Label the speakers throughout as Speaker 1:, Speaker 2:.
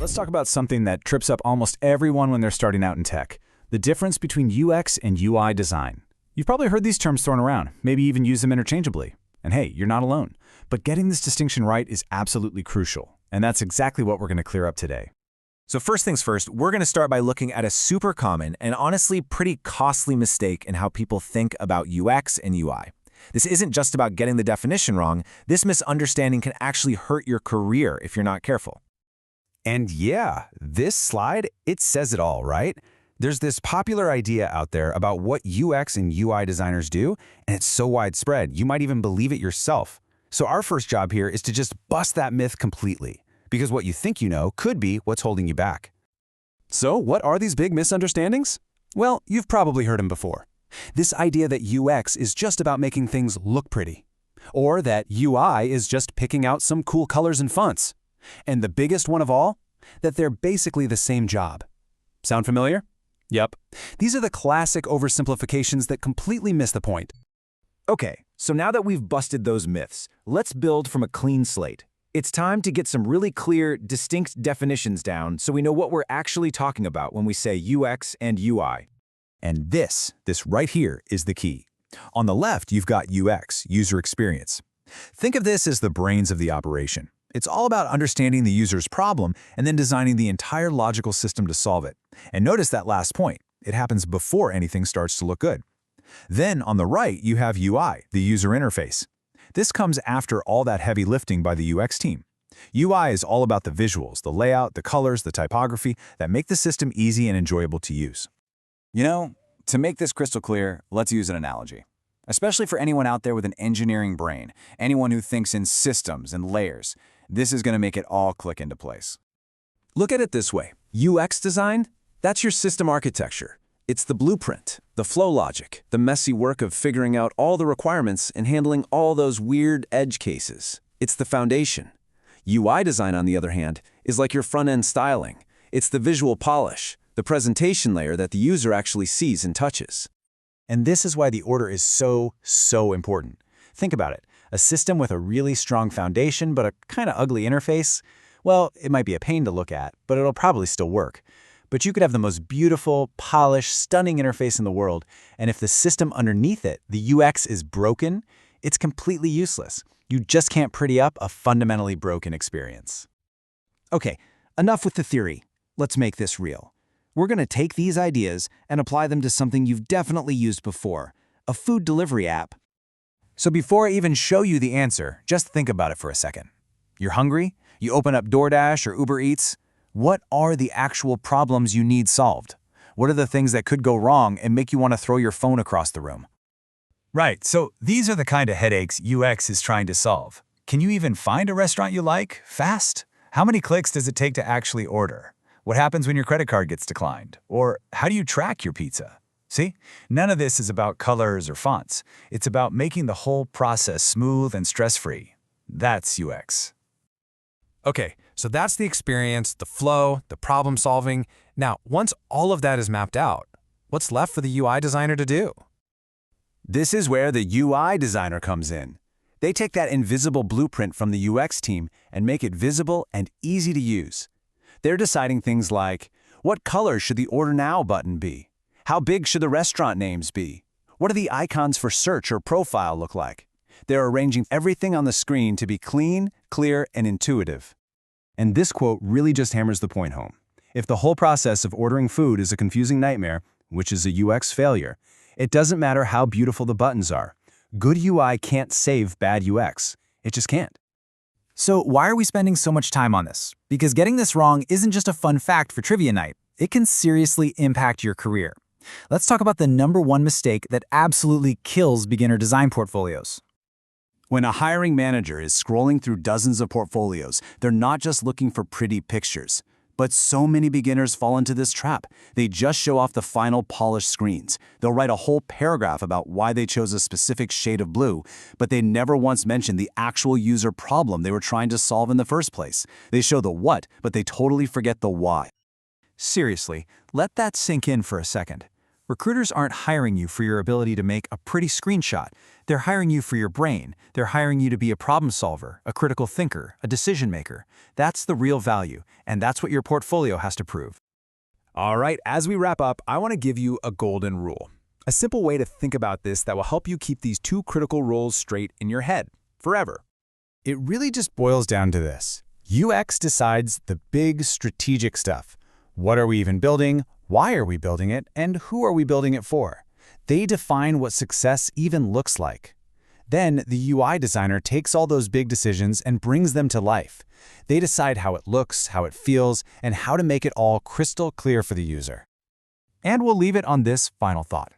Speaker 1: Let's talk about something that trips up almost everyone when they're starting out in tech: the difference between UX and UI design. You've probably heard these terms thrown around, maybe even use them interchangeably. And hey, you're not alone. But getting this distinction right is absolutely crucial, and that's exactly what we're going to clear up today.
Speaker 2: So first things first, we're going to start by looking at a super common and honestly pretty costly mistake in how people think about UX and UI. This isn't just about getting the definition wrong. This misunderstanding can actually hurt your career if you're not careful.
Speaker 3: And yeah, this slide, it says it all, right? There's this popular idea out there about what UX and UI designers do, and it's so widespread, you might even believe it yourself. So our first job here is to just bust that myth completely, because what you think you know could be what's holding you back.
Speaker 4: So what are these big misunderstandings? Well, you've probably heard them before. This idea that UX is just about making things look pretty, or that UI is just picking out some cool colors and fonts. And the biggest one of all, that they're basically the same job. Sound familiar? Yep. These are the classic oversimplifications that completely miss the point.
Speaker 2: Okay, so now that we've busted those myths, let's build from a clean slate. It's time to get some really clear, distinct definitions down so we know what we're actually talking about when we say UX and UI.
Speaker 3: And this right here is the key. On the left, you've got UX, user experience. Think of this as the brains of the operation. It's all about understanding the user's problem and then designing the entire logical system to solve it. And notice that last point. It happens before anything starts to look good. Then on the right, you have UI, the user interface. This comes after all that heavy lifting by the UX team. UI is all about the visuals, the layout, the colors, the typography that make the system easy and enjoyable to use.
Speaker 1: You know, to make this crystal clear, let's use an analogy. Especially for anyone out there with an engineering brain, anyone who thinks in systems and layers, this is going to make it all click into place.
Speaker 4: Look at it this way. UX design, that's your system architecture. It's the blueprint, the flow logic, the messy work of figuring out all the requirements and handling all those weird edge cases. It's the foundation. UI design, on the other hand, is like your front-end styling. It's the visual polish, the presentation layer that the user actually sees and touches.
Speaker 3: And this is why the order is so important. Think about it. A system with a really strong foundation but a kind of ugly interface, well, it might be a pain to look at, but it'll probably still work. But you could have the most beautiful, polished, stunning interface in the world, and if the system underneath it, the UX, is broken, it's completely useless. You just can't pretty up a fundamentally broken experience.
Speaker 5: Okay, enough with the theory. Let's make this real. We're going to take these ideas and apply them to something you've definitely used before, a food delivery app.
Speaker 3: So before I even show you the answer, just think about it for a second. You're hungry? You open up DoorDash or Uber Eats? What are the actual problems you need solved? What are the things that could go wrong and make you want to throw your phone across the room? Right, so these are the kind of headaches UX is trying to solve. Can you even find a restaurant you like, fast? How many clicks does it take to actually order? What happens when your credit card gets declined? Or how do you track your pizza? See, none of this is about colors or fonts. It's about making the whole process smooth and stress-free. That's UX.
Speaker 4: Okay, so that's the experience, the flow, the problem solving. Now, once all of that is mapped out, what's left for the UI designer to do?
Speaker 3: This is where the UI designer comes in. They take that invisible blueprint from the UX team and make it visible and easy to use. They're deciding things like, what color should the Order Now button be? How big should the restaurant names be? What do the icons for search or profile look like? They're arranging everything on the screen to be clean, clear, and intuitive. And this quote really just hammers the point home. If the whole process of ordering food is a confusing nightmare, which is a UX failure, it doesn't matter how beautiful the buttons are. Good UI can't save bad UX. It just can't.
Speaker 6: So why are we spending so much time on this? Because getting this wrong isn't just a fun fact for trivia night. It can seriously impact your career. Let's talk about the #1 mistake that absolutely kills beginner design portfolios.
Speaker 3: When a hiring manager is scrolling through dozens of portfolios, they're not just looking for pretty pictures. But so many beginners fall into this trap. They just show off the final polished screens. They'll write a whole paragraph about why they chose a specific shade of blue, but they never once mention the actual user problem they were trying to solve in the first place. They show the what, but they totally forget the why.
Speaker 5: Seriously, let that sink in for a second.
Speaker 6: Recruiters aren't hiring you for your ability to make a pretty screenshot. They're hiring you for your brain. They're hiring you to be a problem solver, a critical thinker, a decision maker. That's the real value, and that's what your portfolio has to prove.
Speaker 3: All right, as we wrap up, I want to give you a golden rule. A simple way to think about this that will help you keep these two critical rules straight in your head, forever. It really just boils down to this. UX decides the big strategic stuff. What are we even building? Why are we building it? And who are we building it for? They define what success even looks like. Then the UI designer takes all those big decisions and brings them to life. They decide how it looks, how it feels, and how to make it all crystal clear for the user.
Speaker 6: And we'll leave it on this final thought.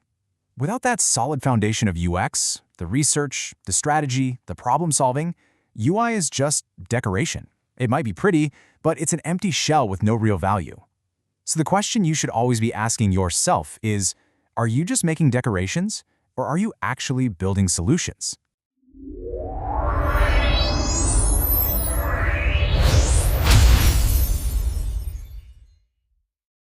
Speaker 6: Without that solid foundation of UX, the research, the strategy, the problem solving, UI is just decoration. It might be pretty, but it's an empty shell with no real value. So the question you should always be asking yourself is, are you just making decorations, or are you actually building solutions?